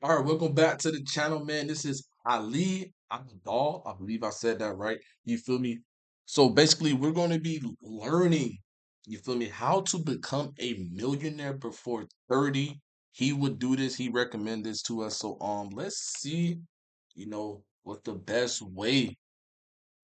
All right, welcome back to the channel, man. This is Ali Abdaal. I believe I said that right. You feel me? So basically, we're going to be learning, you feel me, how to become a millionaire before 30. He would do this. He recommend this to us. So let's see, what's the best way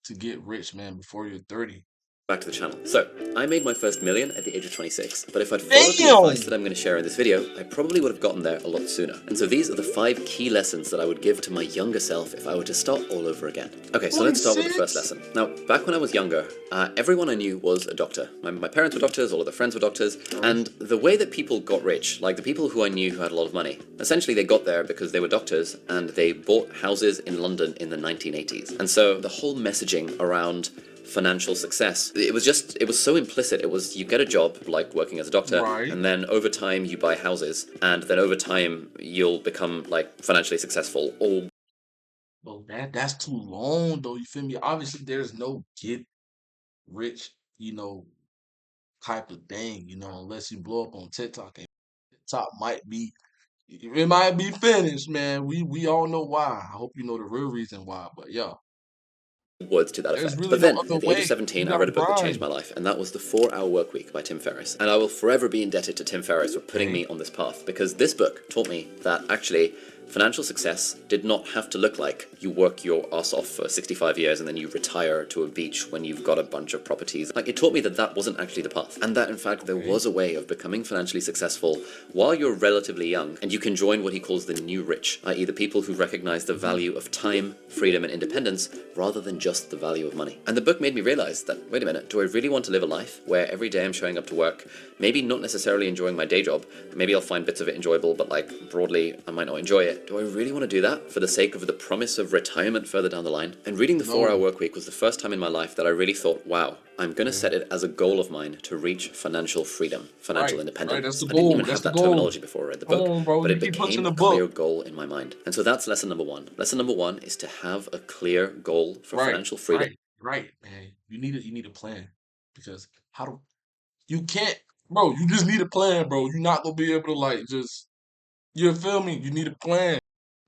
to get rich, man, before you're 30. Back to the channel. So, I made my first million at the age of 26, but if I'd followed the advice Damn! that I'm going to share in this video, I probably would have gotten there a lot sooner. And so these are the 5 key lessons that I would give to my younger self if I were to start all over again. Okay, so let's start with the first 26? lesson. Now, back when I was younger, everyone I knew was a doctor. My parents were doctors, all of their friends were doctors, and the way that people got rich, like the people who I knew who had a lot of money, essentially they got there because they were doctors and they bought houses in London in the 1980s. And so the whole messaging around financial success, it was so implicit. It was, you get a job like working as a doctor, Right. and then over time you buy houses, and then over time you'll become like financially successful. Or Well, that's too long though, you feel me? Obviously, there's no get rich, type of thing, unless you blow up on TikTok, and TikTok might be finished, man. We all know why. I hope you know the real reason why, but yeah, words to that there's effect. really But no then, other at the age of way. You 17, I read gotta a book that changed grind. my life, and that was The 4-Hour Workweek by Tim Ferriss. And I will forever be indebted to Tim Ferriss for putting Okay. me on this path, because this book taught me that actually financial success did not have to look like you work your ass off for 65 years and then you retire to a beach when you've got a bunch of properties. Like, it taught me that that wasn't actually the path, and that in fact there Okay. was a way of becoming financially successful while you're relatively young, and you can join what he calls the new rich, i.e. the people who recognize the value of time, freedom, and independence rather than just the value of money. And the book made me realize that, wait a minute, do I really want to live a life where every day I'm showing up to work, maybe not necessarily enjoying my day job, maybe I'll find bits of it enjoyable, but like broadly I might not enjoy it. Do I really want to do that for the sake of the promise of retirement further down the line? And reading The 4-Hour No. Workweek was the first time in my life that I really thought, wow, I'm going to Okay. set it as a goal of mine to reach financial freedom, financial Right. Right. That's independence. the I didn't goal. even That's have the that goal. terminology before I read the Come book, on, bro. but You it keep became pushing a the book. clear goal in my mind. And so that's lesson number 1. Lesson number 1 is to have a clear goal for Right. financial freedom. Right, man. You need a plan, because how do you can't, bro? You just need a plan, bro. You're not gonna be able to like just, you feel me? You need a plan.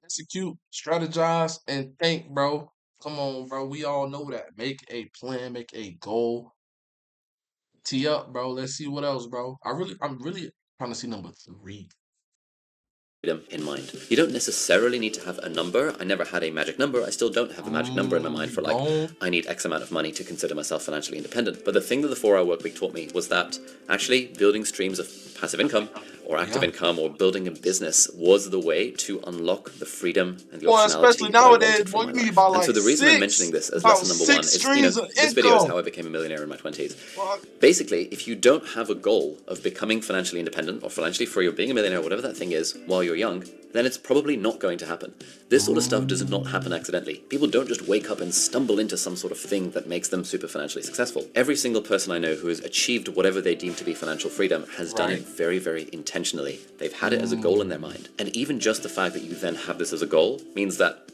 Execute, strategize, and think, bro. Come on, bro. We all know that. Make a plan, make a goal. Tee up, bro. Let's see what else, bro. I'm really trying to see number 3. Freedom in mind. You don't necessarily need to have a number. I never had a magic number. I still don't have a magic number in my mind You for like, don't? I need X amount of money to consider myself financially independent. But the thing that the 4-Hour Workweek taught me was that actually building streams of passive income or active Yeah. income or building a business was the way to unlock the freedom and the Boy, especially optionality that I nowadays, wanted for boy, my you need life. about And so like the reason I'm mentioning this as about lesson number 1 six is, streams of this video is income. how I became a millionaire in my 20s. Fuck. Basically, if you don't have a goal of becoming financially independent or financially free or being a millionaire, whatever that thing is, while you're young, then it's probably not going to happen. This sort of stuff does not happen accidentally. People don't just wake up and stumble into some sort of thing that makes them super financially successful. Every single person I know who has achieved whatever they deem to be financial freedom has done it very, very intentionally. They've had it as a goal in their mind. And even just the fact that you then have this as a goal means that,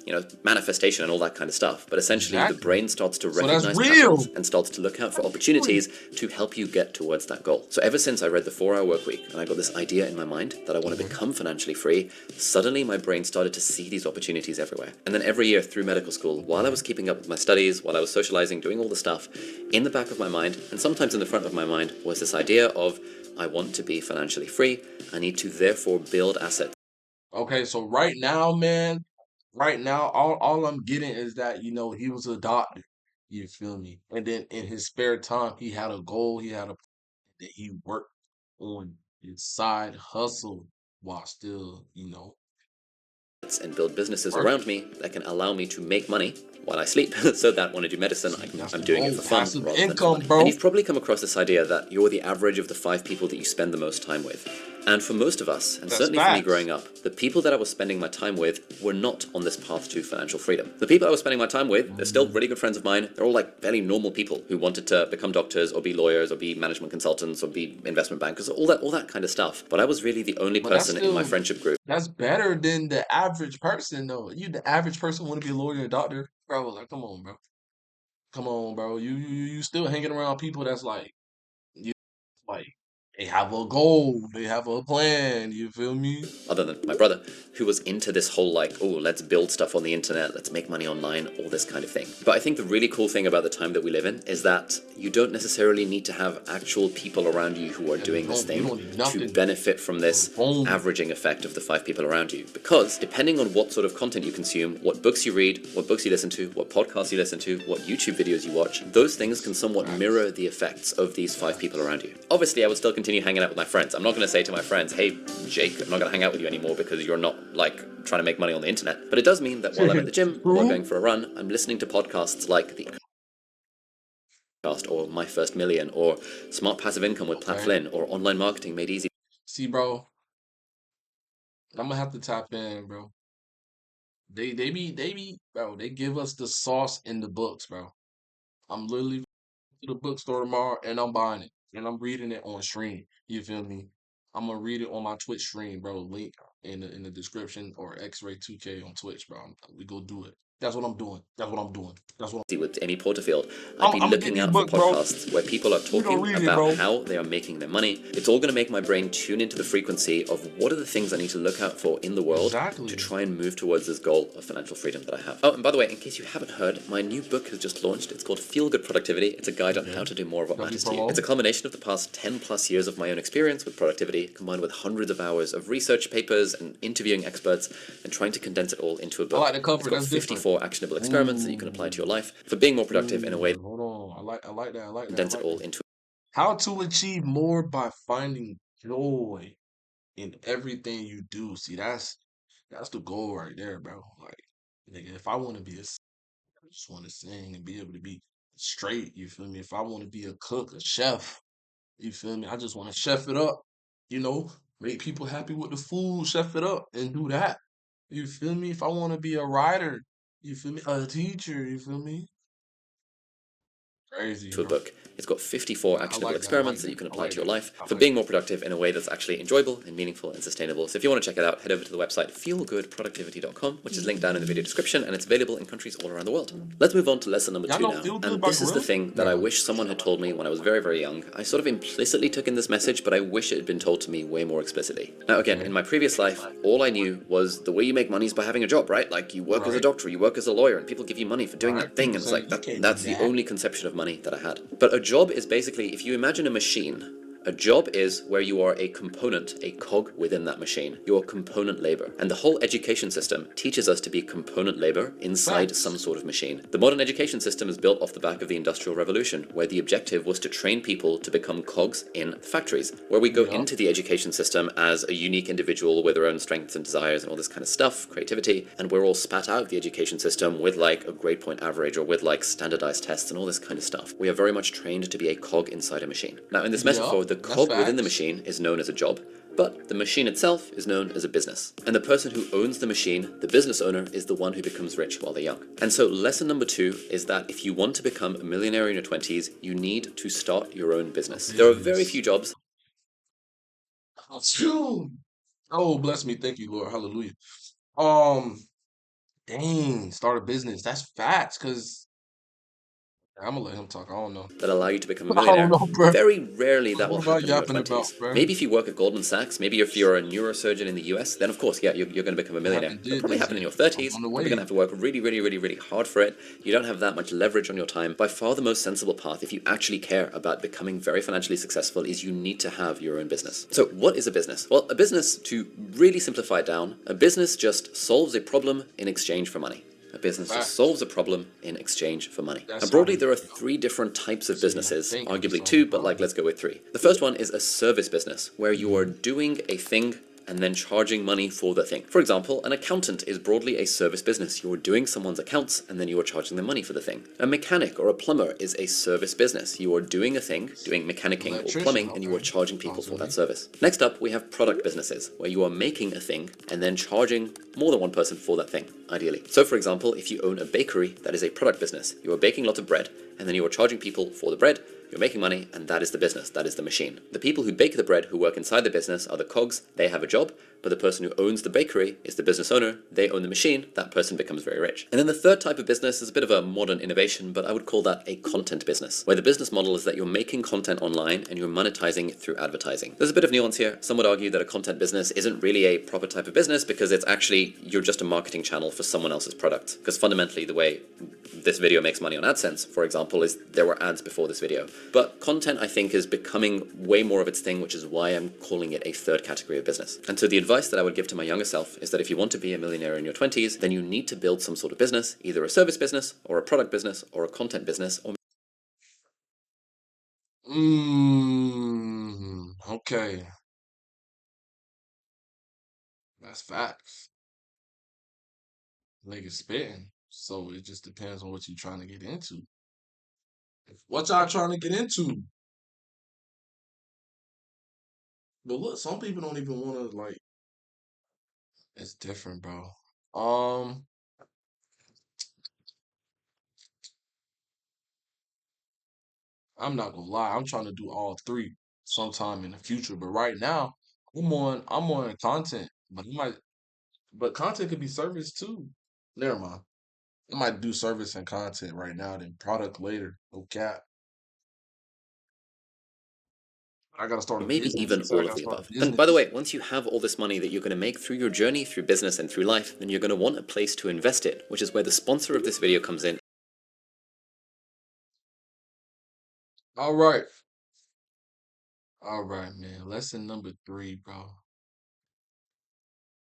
manifestation and all that kind of stuff, but essentially the Exactly. brain starts to So that's recognize real. patterns and starts to look out for opportunities to help you get towards that goal. So ever since I read The 4-Hour Workweek and I got this idea in my mind that I want to become financially free, suddenly my brain started to see these opportunities everywhere. And then every year through medical school, while I was keeping up with my studies, while I was socializing, doing all the stuff, in the back of my mind, and sometimes in the front of my mind, was this idea of, I want to be financially free, I need to therefore build assets. Okay, so right now, man, right now, all I'm getting is that, he was a doctor. You feel me? And then in his spare time, he had a goal, that he worked on his side hustle while still, And build businesses around working. me that can allow me to make money while I sleep, so that when I do medicine, See, that's I'm the doing it goal. for fun Passive rather than for income, money. And bro. you've probably come across this idea that you're the average of the 5 people that you spend the most time with. And for most of us, and That's certainly for me facts. growing up, the people that I was spending my time with were not on this path to financial freedom. The people I was spending my time with, they're still really good friends of mine. They're all like fairly normal people who wanted to become doctors or be lawyers or be management consultants or be investment bankers, all that kind of stuff. But I was really the only But that's person in my still friendship group. that's better than the average person, though. The average person want to be a lawyer and a doctor, bro. Like, come on, bro. Come on, bro. You still hanging around people that's like, you like They have a goal. They have a plan. You feel me? Other than my brother, who was into this whole like, oh, let's build stuff on the internet, let's make money online, all this kind of thing. But I think the really cool thing about the time that we live in is that you don't necessarily need to have actual people around you who are doing this You thing don't need to nothing. benefit from this Boom. averaging effect of the 5 people around you. Because depending on what sort of content you consume, what books you read, what books you listen to, what podcasts you listen to, what YouTube videos you watch, those things can somewhat mirror the effects of these 5 people around you. Obviously, I would still continue hanging out with my friends. I'm not going to say to my friends, hey, Jake, I'm not going to hang out with you anymore because you're not, like, trying to make money on the internet. But it does mean that while I'm at the gym, or while True. going for a run, I'm listening to podcasts like the podcast, or My First Million, or Smart Passive Income with Pat Okay. Flynn, or Online Marketing Made Easy. See, bro, I'm gonna have to tap in, bro. Bro, they give us the sauce in the books, bro. I'm literally to the bookstore tomorrow and I'm buying it. And I'm reading it on stream. You feel me? I'm gonna read it on my Twitch stream, bro. Link in the description or XRAE 2K on Twitch, bro. We go do it. That's what I'm doing. That's what I'm doing. That's what With Amy Porterfield, I'd be I'm gonna get looking these out for books, bro. podcasts where people are You gonna talking read it, about bro. how they are making their money. It's all going to make my brain tune into the frequency of what are the things I need to look out for in the world to Exactly. try and move towards this goal of financial freedom that I have. Oh, and by the way, in case you haven't heard, my new book has just launched. It's called Feel Good Productivity. It's a guide on how to do more of what W matters to you. promo. It's a culmination of the past 10 plus years of my own experience with productivity, combined with hundreds of hours of research papers and interviewing experts, and trying to condense it all into a I book. like the It's cover. got That's different. 54 actionable experiments that you can apply to your life for being more productive in a way that Hold on. I like that. I like that. I condense it like all that. into How to achieve more by finding joy in everything you do. See, that's the goal right there, bro. Like, nigga, if I want to be I just want to sing and be able to be straight. You feel me? If I want to be a cook, a chef, you feel me? I just want to chef it up. You know, make people happy with the food, chef it up, and do that. You feel me? If I want to be a writer, you feel me? A teacher, you feel me? Crazy, a bro. book. It's got 54 I actionable like that. I like experiments that that. you can I apply like to your that. life I for like being that. more productive in a way that's actually enjoyable and meaningful and sustainable. So if you want to check it out, head over to the website feelgoodproductivity.com, which is linked down in the video description, and it's available in countries all around the world. Let's move on to lesson number Y'all 2 know now. Feel Good And by this is the Gorilla? thing that I wish someone had told me when I was very, very young. I sort of implicitly took in this message, but I wish it had been told to me way more explicitly. Now, again, in my previous life, all I knew was the way you make money is by having a job, right? Like you work as a Right. doctor, you work as a lawyer, and people give you money for doing Right. that thing, People and it's say like you can't do that's the that. only conception of money that I had. But a job is basically, if you imagine a machine, a job is where you are a component, a cog within that machine. You're component labor. And the whole education system teaches us to be component labor inside Facts. some sort of machine. The modern education system is built off the back of the Industrial Revolution, where the objective was to train people to become cogs in factories, where we go Yup. into the education system as a unique individual with our own strengths and desires and all this kind of stuff, creativity, and we're all spat out of the education system with like a grade point average or with like standardized tests and all this kind of stuff. We are very much trained to be a cog inside a machine. Now, in this metaphor, Yup. the That's cog within the facts. machine is known as a job, but the machine itself is known as a business. And the person who owns the machine, the business owner, is the one who becomes rich while they're young. And so lesson number 2 is that if you want to become a millionaire in your 20s, you need to start your own business. There are very few jobs. Phew. Oh, bless me. Thank you, Lord. Hallelujah. Um, dang, start a business. That's facts, cause I'm gonna let him talk. I don't know. That allow you to become a I don't millionaire, know, bro. very rarely that What will about happen in your yapping about, 20s. bro? Maybe if you work at Goldman Sachs, maybe if you're a neurosurgeon in the US, then of course, yeah, you're going to become a I millionaire. haven't It'll did probably that happen in yet. your I'm 30s. on the Probably going to way. have to work really, really, really, really hard for it. You don't have that much leverage on your time. By far the most sensible path, if you actually care about becoming very financially successful, is you need to have your own business. So what is a business? Well, a business, to really simplify it down, a business just solves a problem in exchange for money. A business just Facts. solves a problem in exchange for money. That's And broadly, how there are 3 different types of so you businesses, think you arguably solve 2, the but like problem. let's go with 3. The first one is a service business, where you are doing a thing and then charging money for the thing. For example, an accountant is broadly a service business. You're doing someone's accounts and then you are charging them money for the thing. A mechanic or a plumber is a service business. You are doing a thing, doing mechanicking or Electrician, plumbing, and you are okay. charging people Sounds for that good. service. Next up, we have product businesses, where you are making a thing and then charging more than one person for that thing, ideally. So for example, if you own a bakery, that is a product business. You are baking lots of bread and then you are charging people for the bread. You're making money, and that is the business, that is the machine. The people who bake the bread, who work inside the business, are the cogs. They have a job. but the person who owns the bakery is the business owner. They own the machine. That person becomes very rich. And then the third type of business is a bit of a modern innovation, but I would call that a content business, where the business model is that you're making content online and you're monetizing it through advertising. There's a bit of nuance here. Some would argue that a content business isn't really a proper type of business because it's actually, you're just a marketing channel for someone else's product. Because fundamentally the way this video makes money on AdSense, for example, is there were ads before this video. But content, I think, is becoming way more of its thing, which is why I'm calling it a third category of business. And so the advice that I would give to my younger self is that if you want to be a millionaire in your 20s, then you need to build some sort of business, either a service business or a product business or a content business. Or Okay. That's facts. Niggas spitting. So it just depends on what you're trying to get into. What y'all trying to get into? But look, some people don't even want to like. It's different, bro. Um, I'm not gonna lie. I'm trying to do all three sometime in the future. But right now, I'm on content. But content could be service too. Never mind. I might do service and content right now, then product later. No cap. I gotta start a maybe business. even He said I all of gotta the start above. a And by the business. way, once you have all this money that you're going to make through your journey, through business and through life, then you're going to want a place to invest it, which is where the sponsor of this video comes in. All right. All right, man. Lesson number 3, bro.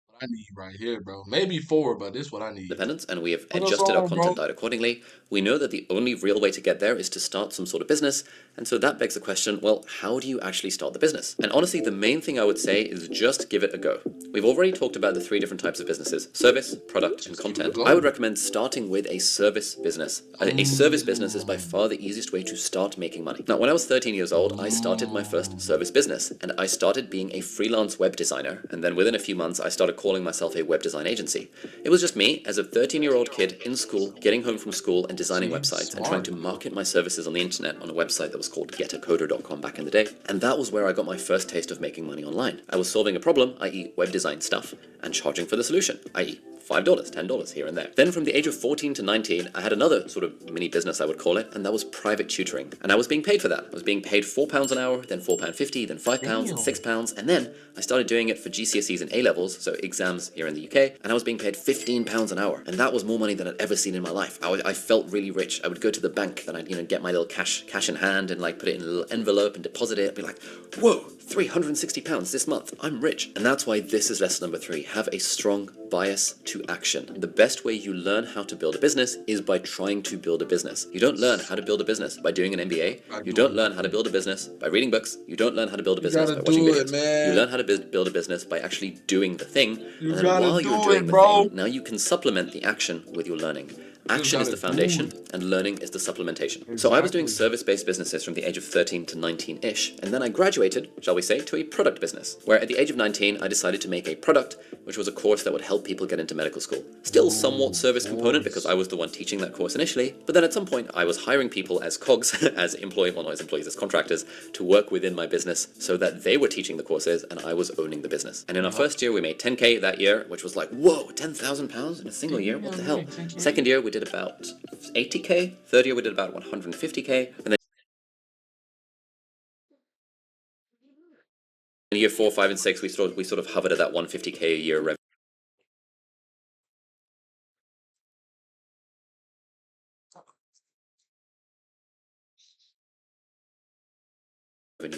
What I need right here, bro. Maybe 4, but this what I need. Independence, and we have Put us adjusted our on, bro. content diet accordingly. We know that the only real way to get there is to start some sort of business, and so that begs the question, well, how do you actually start the business? And honestly, the main thing I would say is just give it a go. We've already talked about the 3 different types of businesses: service, product, and Just give it a content. I go. would recommend starting with a service business. A service business is by far the easiest way to start making money. Now, when I was 13 years old, I started my first service business, and I started being a freelance web designer, and then within a few months, I started calling myself a web design agency. It was just me, as a 13-year-old kid in school, getting home from school and designing See, websites and trying smart. to market my services on the internet on a website that was called getacoder.com back in the day. And that was where I got my first taste of making money online. I was solving a problem, i.e. web design stuff, and charging for the solution, i.e. $5, $10 here and there. Then from the age of 14 to 19, I had another sort of mini business, I would call it, and that was private tutoring. And I was being paid for that. I was being paid £4 an hour, then £4.50, then £5, and Damn. £6, and then I started doing it for GCSEs and A-levels, so exams here in the UK, and I was being paid £15 an hour. And that was more money than I'd ever seen in my life. I felt really rich. I would go to the bank and I'd, get my little cash in hand and like put it in a little envelope and deposit it. I'd be like, whoa, £360 this month. I'm rich. And that's why this is lesson number 3. Have a strong bias to action. The best way you learn how to build a business is by trying to build a business. You don't learn how to build a business by doing an MBA. You don't learn how to build a business by reading books. You don't learn how to build a You business gotta by watching do it, videos. You man. learn how to build a business by actually doing the thing. You And then gotta while you're do doing it, the bro. thing, now you can supplement the action with your learning. Action is the Gotta do foundation, it. and learning is the supplementation. So I was doing Exactly. service-based businesses from the age of 13 to 19-ish, and then I graduated, shall we say, to a product business, where at the age of 19, I decided to make a product, which was a course that would help people get into medical school. Still somewhat service component, because I was the one teaching that course initially, but then at some point, I was hiring people as cogs, as employees, as contractors, to work within my business, so that they were teaching the courses, and I was owning the business. And in our first year, we made 10K that year, which was like, whoa, £10,000 in a single year? What the hell? Second year, we did about 80K. Third year, we did about 150K. And then in year 4, 5, and 6, we sort of hovered at that 150K a year revenue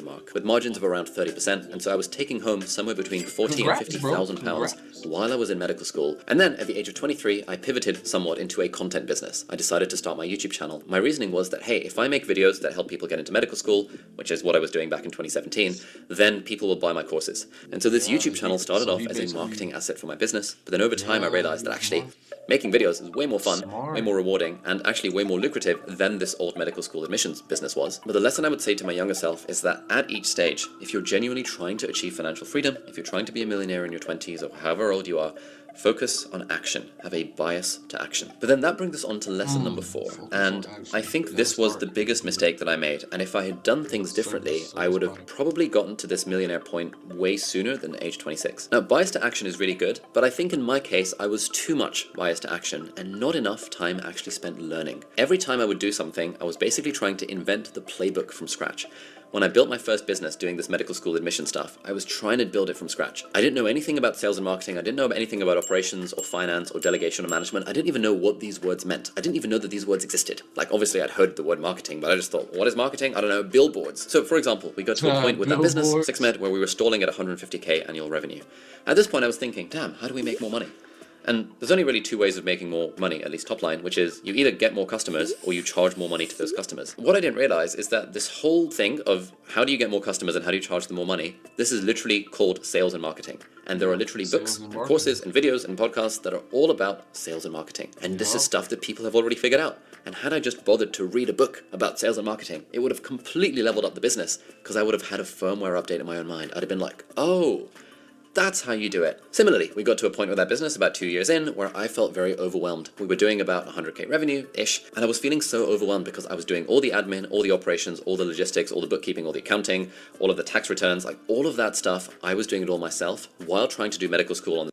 mark, with margins of around 30%, and so I was taking home somewhere between 40 and Congrats, bro. £50,000 Congrats. while I was in medical school. And then at the age of 23, I pivoted somewhat into a content business. I decided to start my YouTube channel. My reasoning was that, hey, if I make videos that help people get into medical school, which is what I was doing back in 2017, then people will buy my courses. And so this YouTube channel started off as a marketing asset for my business, but then over time I realized that actually making videos is way more fun, way more rewarding, and actually way more lucrative than this old medical school admissions business was. But the lesson I would say to my younger self is that at at each stage, if you're genuinely trying to achieve financial freedom, if you're trying to be a millionaire in your 20s or however old you are, focus on action. Have a bias to action. But then that brings us on to lesson number 4. Focus on And I action. think You gotta this was the start. biggest mistake that I made. And if I had done things differently, I Service would have product. probably gotten to this millionaire point way sooner than age 26. Now, bias to action is really good, but I think in my case, I was too much bias to action and not enough time actually spent learning. Every time I would do something, I was basically trying to invent the playbook from scratch. When I built my first business doing this medical school admission stuff, I was trying to build it from scratch. I didn't know anything about sales and marketing. I didn't know anything about operations or finance or delegation or management. I didn't even know what these words meant. I didn't even know that these words existed. Like, obviously I'd heard the word marketing, but I just thought, what is marketing? I don't know, billboards. So for example, we got to a point with that business, Billboards. SixMed, where we were stalling at 150K annual revenue. At this point I was thinking, damn, how do we make more money? And there's only really 2 ways of making more money, at least top line, which is you either get more customers or you charge more money to those customers. What I didn't realize is that this whole thing of how do you get more customers and how do you charge them more money, this is literally called sales and marketing. And there are literally books Sales and and courses marketing. and videos and podcasts that are all about sales and marketing. And this is Yup. stuff that people have already figured out. And had I just bothered to read a book about sales and marketing, it would have completely leveled up the business because I would have had a firmware update in my own mind. I'd have been like, oh, that's how you do it. Similarly, we got to a point with that business about 2 years in where I felt very overwhelmed. We were doing about 100K revenue-ish, and I was feeling so overwhelmed because I was doing all the admin, all the operations, all the logistics, all the bookkeeping, all the accounting, all of the tax returns, like all of that stuff. I was doing it all myself while trying to do medical school on the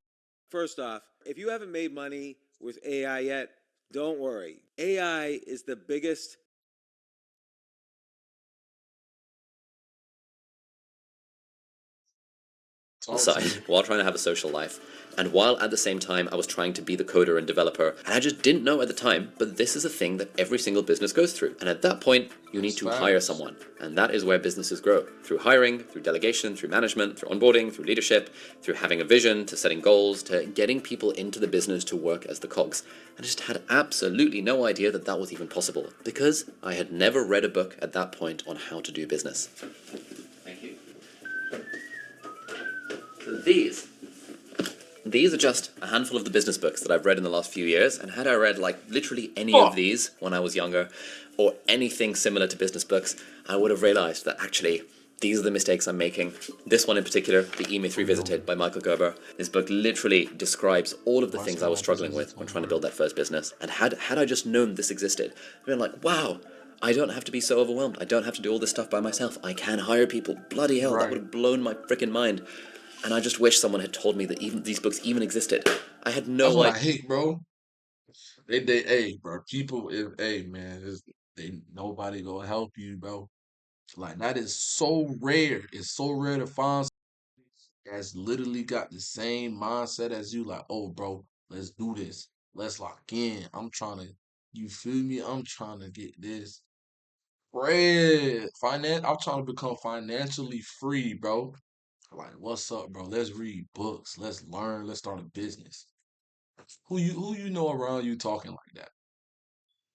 First off, if you haven't made money with AI yet, don't worry. AI is the biggest Talk to side me. while trying to have a social life. And while at the same time I was trying to be the coder and developer, and I just didn't know at the time, but this is a thing that every single business goes through. And at that point, you need That's to hire facts. someone. And that is where businesses grow. Through hiring, through delegation, through management, through onboarding, through leadership, through having a vision, to setting goals, to getting people into the business to work as the cogs. I just had absolutely no idea that that was even possible, because I had never read a book at that point on how to do business. Thank you. So these are just a handful of the business books that I've read in the last few years, and had I read like literally any of these when I was younger, or anything similar to business books, I would have realized that actually these are the mistakes I'm making. This one in particular, The E-Myth Revisited by Michael Gerber. This book literally describes all of the things I was struggling with when trying to build that first business. And had I just known this existed, I'd been like, wow, I don't have to be so overwhelmed. I don't have to do all this stuff by myself. I can hire people. Bloody hell, that would Right. have blown my freaking mind. And I just wish someone had told me that even these books even existed. I had That's no what I idea. hate, bro. Hey, bro. People, hey, man, nobody gonna help you, bro. Like that is so rare. It's so rare to find someone that's literally got the same mindset as you. Like, oh, bro, let's do this. Let's lock in. I'm trying to, you feel me? I'm trying to get this bread. I'm trying to become financially free, bro. Like, what's up, bro? Let's read books. Let's learn. Let's start a business. Who you know around you talking like that?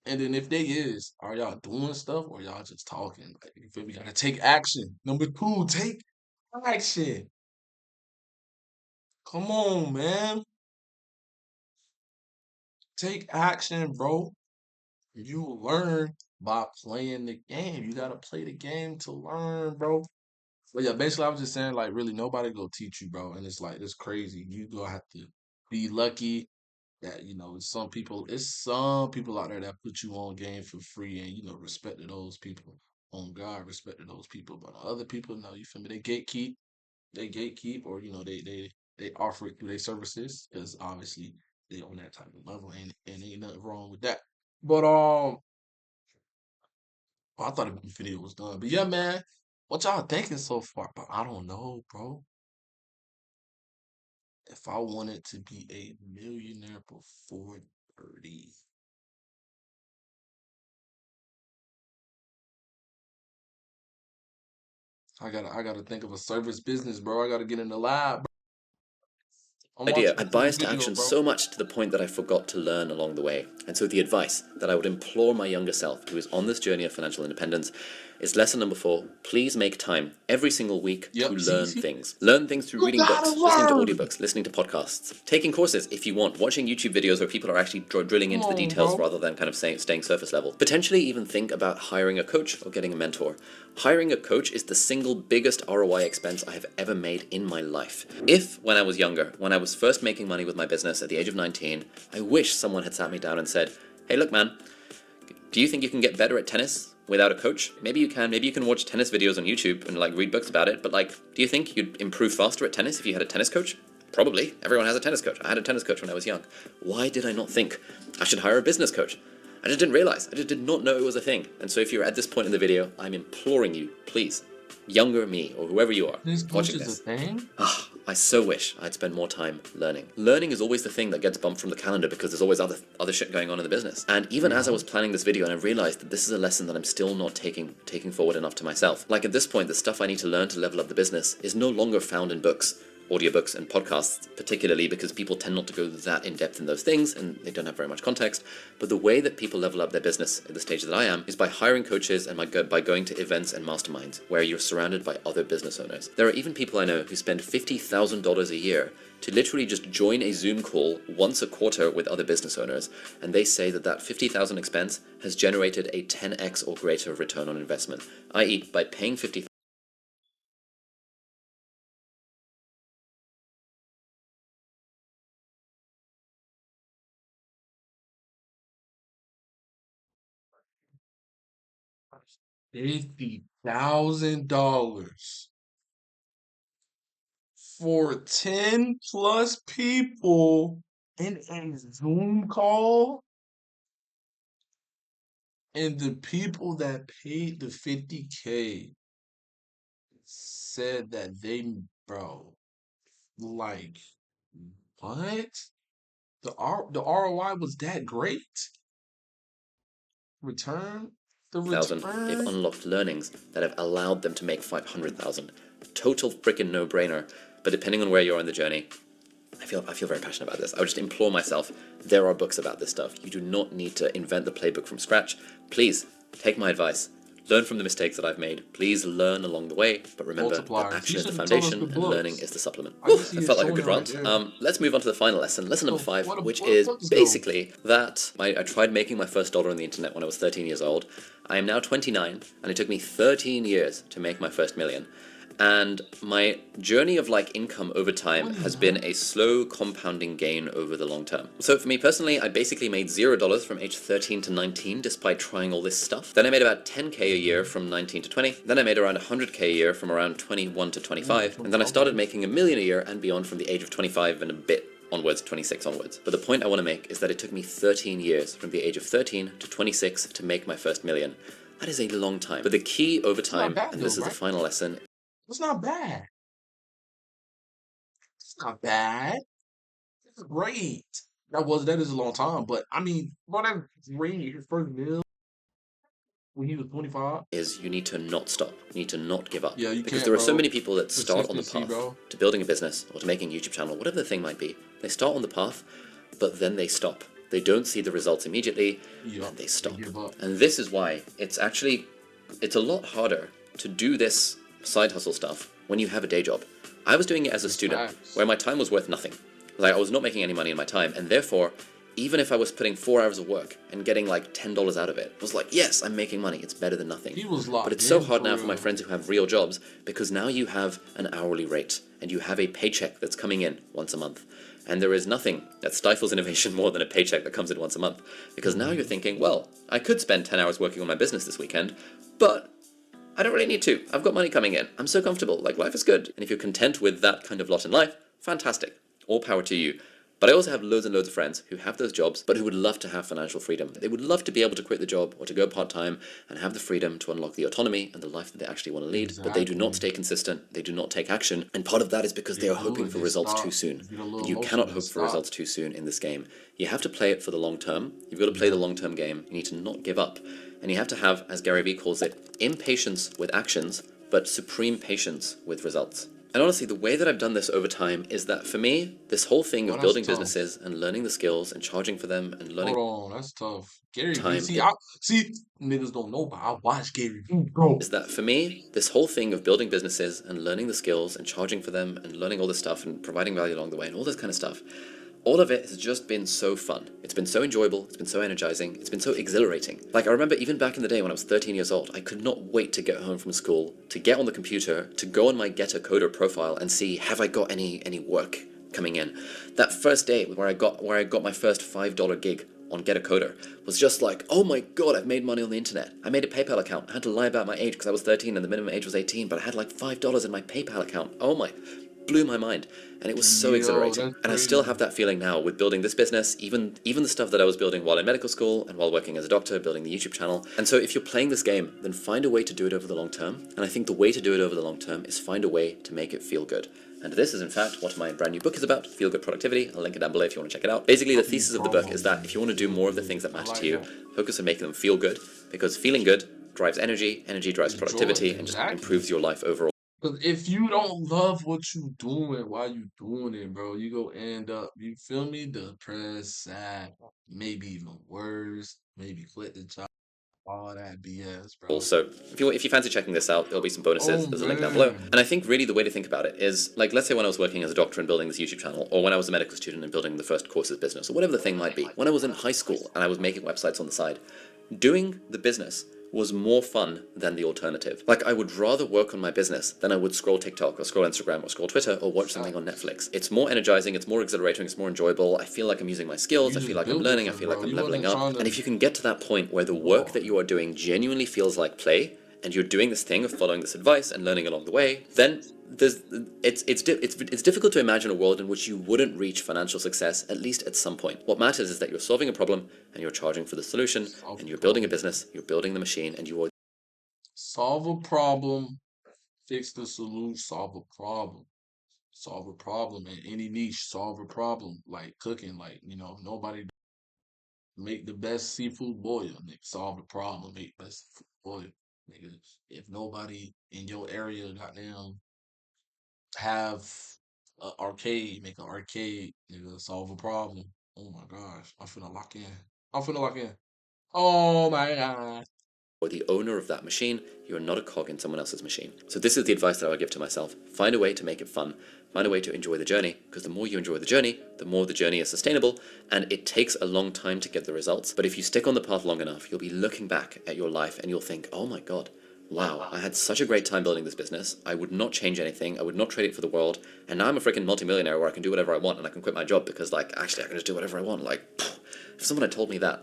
And then if they is, are y'all doing stuff or y'all just talking? Like, you feel me? Gotta take action. Number two, take action. Come on, man. Take action, bro. You learn by playing the game. You gotta play the game to learn, bro. But yeah, basically, I was just saying, like, really, nobody go teach you, bro. And it's like, it's crazy. You gonna have to be lucky that, it's some people out there that put you on game for free and, respect to those people. On God, respect to those people. But other people, no, you feel me? They gatekeep, or, they offer it through their services because obviously they on that type of level and ain't nothing wrong with that. But, I thought the video was done. But yeah, man, what y'all thinking so far? But I don't know, bro. If I wanted to be a millionaire before 30, I gotta think of a service business, bro. I gotta get in the lab. I'm Idea. watching I a cool biased video, action bro. so much to the point that I forgot to learn along the way. And so the advice that I would implore my younger self who is on this journey of financial independence is lesson number 4. Please make time every single week to Yep. learn See? things. Learn things through You reading gotta books, listening to learn. audiobooks, listening to podcasts, taking courses if you want, watching YouTube videos where people are actually drilling into the Come on, details bro. rather than kind of staying surface level. Potentially even think about hiring a coach or getting a mentor. Hiring a coach is the single biggest ROI expense I have ever made in my life. If, when I was younger, when I was first making money with my business at the age of 19, I wish someone had sat me down and said, hey, look, man, do you think you can get better at tennis without a coach? Maybe you can watch tennis videos on YouTube and like read books about it, but like, do you think you'd improve faster at tennis if you had a tennis coach? Probably. Everyone has a tennis coach. I had a tennis coach when I was young. Why did I not think I should hire a business coach? I just didn't realize. I just did not know it was a thing. And so if you're at this point in the video, I'm imploring you, please, younger me or whoever you are This coach watching is this. a thing? I so wish I'd spend more time learning. Learning is always the thing that gets bumped from the calendar because there's always other shit going on in the business. And even as I was planning this video and I realized that this is a lesson that I'm still not taking forward enough to myself. Like at this point, the stuff I need to learn to level up the business is no longer found in books, audiobooks and podcasts, particularly because people tend not to go that in depth in those things and they don't have very much context. But the way that people level up their business at the stage that I am is by hiring coaches and by going to events and masterminds where you're surrounded by other business owners. There are even people I know who spend $50,000 a year to literally just join a Zoom call once a quarter with other business owners, and they say that that $50,000 expense has generated a 10x or greater return on investment, i.e. by paying $50,000 $50,000 for 10 plus people in a Zoom call, and the people that paid the 50K said that bro, like, what? The ROI was that great? Return? The they've return? unlocked learnings that have allowed them to make 500,000. Total freaking no-brainer. But depending on where you are in the journey, I feel very passionate about this. I would just implore myself, there are books about this stuff. You do not need to invent the playbook from scratch. Please, take my advice. Learn from the mistakes that I've made. Please learn along the way, but remember that Multipliers. action You is the should have told us foundation the and learning books. is the supplement. I Whew, can see that it felt like a showing good it right rant. there. Let's move on to the final lesson. Lesson number So, 5, what which the is books go? basically that I tried making my first dollar on the internet when I was 13 years old. I am now 29, and it took me 13 years to make my first million. And my journey of like income over time has been a slow compounding gain over the long term. So for me personally, I basically made $0 from age 13 to 19 despite trying all this stuff. Then I made about 10K a year from 19 to 20. Then I made around 100K a year from around 21 to 25. And then I started making $1 million a year and beyond from the age of 25 and a bit onwards, 26 onwards. But the point I want to make is that it took me 13 years from the age of 13 to 26 to make my first million. That is a long time. But the key over time, bad and this though, is the right? final lesson, It's not bad. It's not bad. It's great. That is a long time, but I mean, bro, that's great. His first meal when he was 25. is you need to not stop. You need to not give up. Yeah, you Because can't, there are so bro. many people that start on the Consistency, path bro. to building a business or to making a YouTube channel, whatever the thing might be. They start on the path, but then they stop. They don't see the results immediately, Yup, and they stop. give up. And this is why it's a lot harder to do this side hustle stuff when you have a day job. I was doing it as a student, facts. where my time was worth nothing. Like I was not making any money in my time, and therefore, even if I was putting 4 hours of work and getting like $10 out of it, I was like, yes, I'm making money. It's better than nothing. He was locked But it's so in hard for now for my real. friends who have real jobs because now you have an hourly rate and you have a paycheck that's coming in once a month. And there is nothing that stifles innovation more than a paycheck that comes in once a month. Because now you're thinking, well, I could spend 10 hours working on my business this weekend, but I don't really need to. I've got money coming in. I'm so comfortable. Like, life is good. And if you're content with that kind of lot in life, fantastic. All power to you. But I also have loads and loads of friends who have those jobs, but who would love to have financial freedom. They would love to be able to quit the job or to go part-time and have the freedom to unlock the autonomy and the life that they actually want to lead, but they do not stay consistent, they do not take action, and part of that is because they are hoping for results too soon. And you cannot hope for results too soon in this game. You have to play it for the long term. You've got to play the long-term game. You need to not give up. And you have to have, as Gary Vee calls it, impatience with actions, but supreme patience with results. And honestly, the way that I've done this over time is that for me, this whole thing Oh, of that's building tough. businesses and learning the skills and charging for them and learning Hold on, that's tough. Gary Vee. time See, see, niggas don't know, but I watch Gary Vee, bro. is that for me, this whole thing of building businesses and learning the skills and charging for them and learning all this stuff and providing value along the way and all this kind of stuff, all of it has just been so fun. It's been so enjoyable, it's been so energizing, it's been so exhilarating. Like, I remember even back in the day when I was 13 years old, I could not wait to get home from school, to get on the computer, to go on my Get a Coder profile and see, have I got any work coming in? That first day where I got my first $5 gig on Get a Coder was just like, oh my god, I've made money on the internet. I made a PayPal account. I had to lie about my age because I was 13 and the minimum age was 18, but I had like $5 in my PayPal account. Oh my, blew my mind. And it was so Yo, exhilarating. that's And I still crazy. have that feeling now with building this business, even the stuff that I was building while in medical school and while working as a doctor, building the YouTube channel. And so if you're playing this game, then find a way to do it over the long term. And I think the way to do it over the long term is find a way to make it feel good. And this is in fact what my brand new book is about, Feel Good Productivity. I'll link it down below if you want to check it out. Basically, the No thesis of the book is that problem. if you want to do Feel more of the good. things that I matter to like you, that. focus on making them feel good, because feeling good drives energy, energy drives It's joy, productivity, and just exactly. improves your life overall. Because if you don't love what you doing while you doing it, bro, you go end up, you feel me, depressed, sad, maybe even worse, maybe quit the job, all that BS, bro. So if you fancy checking this out, there'll be some Oh bonuses. There's a link down below. man, And I think really the way to think about it is, like, let's say when I was working as a doctor and building this YouTube channel, or when I was a medical student and building the first courses business, or whatever the thing might be. When I was in high school and I was making websites on the side, doing the business was more fun than the alternative. Like, I would rather work on my business than I would scroll TikTok or scroll Instagram or scroll Twitter or watch something on Netflix. It's more energizing, it's more exhilarating, it's more enjoyable. I feel like I'm using my skills, you I feel just like I'm built learning, I different, feel like bro. I'm You leveling wasn't up. trying And to if you can get to that point where the work war. that you are doing genuinely feels like play, and you're doing this thing of following this advice and learning along the way, then it's difficult to imagine a world in which you wouldn't reach financial success, at least at some point. What matters is that you're solving a problem and you're charging for the solution, Solve and a you're building a problem. business, you're building the machine, and you are Solve a problem, fix the solution, solve a problem. Solve a problem in any niche, solve a problem. Like cooking, like, nobody make the best seafood boil, nigga. Solve the problem, make best seafood boil. Nigga. If nobody in your area goddamn have a arcade, make an arcade, nigga, solve a problem. Oh my gosh. I'm finna lock in. I'm finna lock in. Oh my god. the owner of that machine, you are not a cog in someone else's machine. So this is the advice that I would give to myself. Find a way to make it fun. Find a way to enjoy the journey, because the more you enjoy the journey, the more the journey is sustainable, and it takes a long time to get the results. But if you stick on the path long enough, you'll be looking back at your life and you'll think, oh my god, wow, I had such a great time building this business. I would not change anything. I would not trade it for the world. And now I'm a freaking multimillionaire where I can do whatever I want and I can quit my job because, like, actually I can just do whatever I want. Like, if someone had told me that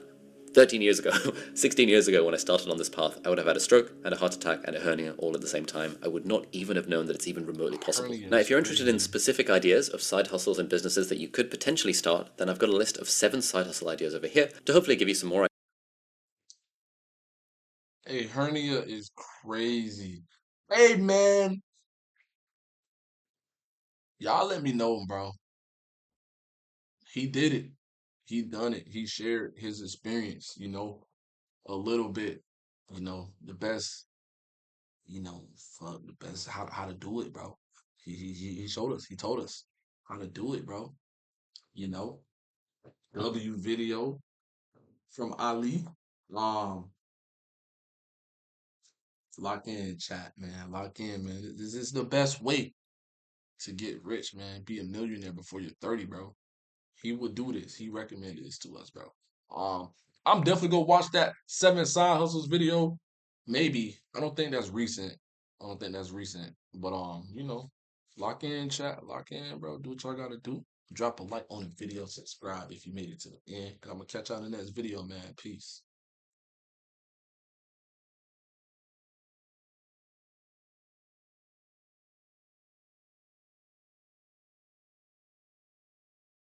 13 years ago, 16 years ago when I started on this path, I would have had a stroke and a heart attack and a hernia all at the same time. I would not even have known that it's even remotely possible. Hernia Now, is if you're interested in crazy. specific ideas of side hustles and businesses that you could potentially start, then I've got a list of 7 side hustle ideas over here to hopefully give you some more. Hey, hernia is crazy. Hey man, y'all let me know, bro. He did it. He done it. He shared his experience, a little bit, the best, fuck the best how to do it, bro. He showed us. He told us how to do it, bro. You know, W video from Ali. Um, lock in, chat, man. Lock in, man. This is the best way to get rich, man. Be a millionaire before you're 30, bro. He would do this. He recommended this to us, bro. Um, I'm definitely gonna watch that 7 side hustles video. Maybe. I don't think that's recent. I don't think that's recent. But lock in, chat, lock in, bro. Do what y'all gotta do. Drop a like on the video, subscribe if you made it to the end. And I'm gonna catch y'all in the next video, man. Peace.